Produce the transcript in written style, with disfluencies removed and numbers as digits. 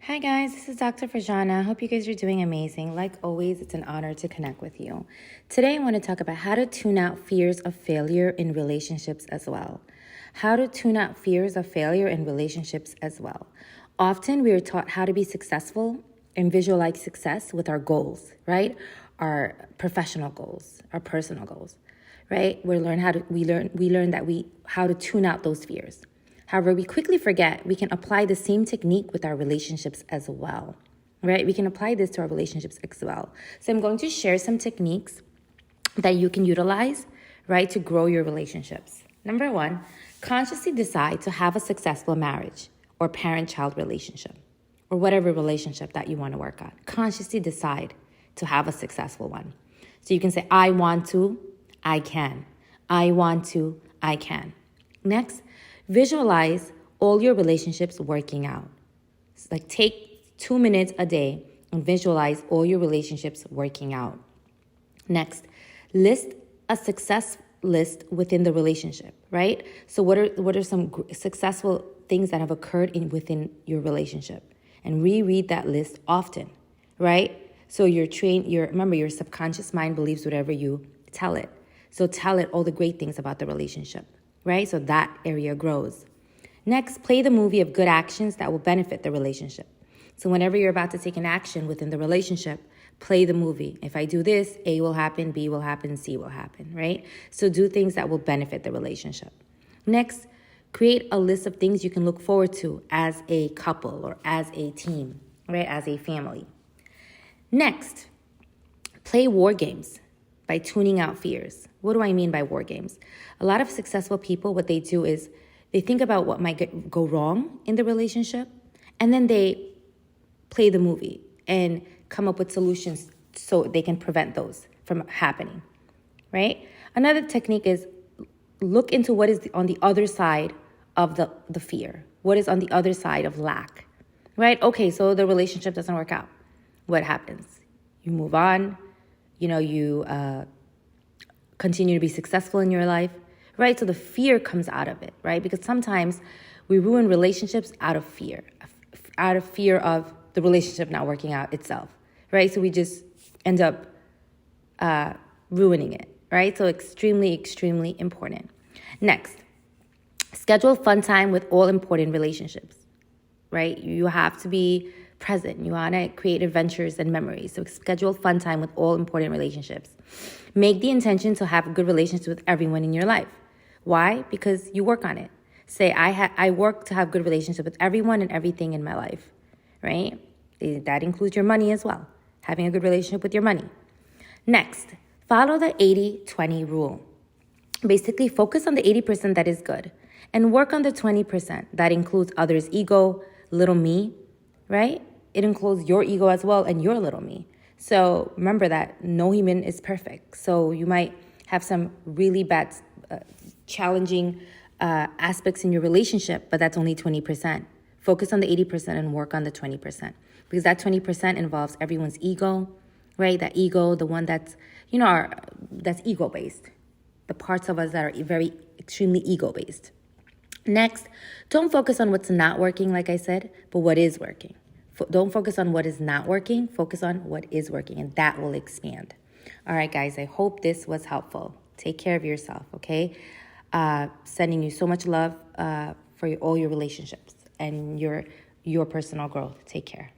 Hi guys, this is Dr. Fajana. I hope you guys are doing amazing. Like always, it's an honor to connect with you. Today I want to talk about how to tune out fears of failure in relationships as well. How to tune out fears of failure in relationships as well. Often we are taught how to be successful and visualize success with our goals, right? Our professional goals, our personal goals, right? We learn how to tune out those fears. However, we quickly forget we can apply the same technique with our relationships as well, right? We can apply this to our relationships as well. So I'm going to share some techniques that you can utilize, right, to grow your relationships. Number one, consciously decide to have a successful marriage or parent-child relationship or whatever relationship that you want to work on. Consciously decide to have a successful one. So you can say, I want to, I can. I want to, I can. Next, visualize all your relationships working out. It's like take 2 minutes a day and visualize all your relationships working out. Next, list a success list within the relationship, right? So what are some successful things that have occurred within your relationship? And reread that list often, right? So remember, your subconscious mind believes whatever you tell it. So tell it all the great things about the relationship, right? So that area grows. Next, play the movie of good actions that will benefit the relationship. So whenever you're about to take an action within the relationship, play the movie. If I do this, A will happen, B will happen, C will happen, right? So do things that will benefit the relationship. Next, create a list of things you can look forward to as a couple or as a team, right? As a family. Next, play war games by tuning out fears. What do I mean by war games? A lot of successful people, what they do is they think about what might go wrong in the relationship, and then they play the movie and come up with solutions so they can prevent those from happening, right? Another technique is look into what is on the other side of the fear. What is on the other side of lack, right? Okay, so the relationship doesn't work out. What happens? You move on, you continue to be successful in your life, right? So the fear comes out of it, right? Because sometimes we ruin relationships out of fear of the relationship not working out itself, right? So we just end up ruining it, right? So extremely, extremely important. Next, schedule fun time with all important relationships, right? You have to be present. You want to create adventures and memories. So schedule fun time with all important relationships. Make the intention to have good relationships with everyone in your life. Why? Because you work on it. Say, I work to have good relationships with everyone and everything in my life, right? That includes your money as well. Having a good relationship with your money. Next, follow the 80-20 rule. Basically, focus on the 80% that is good and work on the 20%. That includes others' ego, little me, right? It includes your ego as well and your little me. So remember that no human is perfect. So you might have some really bad, challenging aspects in your relationship, but that's only 20%. Focus on the 80% and work on the 20%. Because that 20% involves everyone's ego, right? That ego, the one that's, that's ego-based. The parts of us that are very, extremely ego-based. Next, don't focus on what's not working, like I said, but what is working. Don't focus on what is not working. Focus on what is working, and that will expand. All right, guys, I hope this was helpful. Take care of yourself, okay? Sending you so much love for all your relationships and your personal growth. Take care.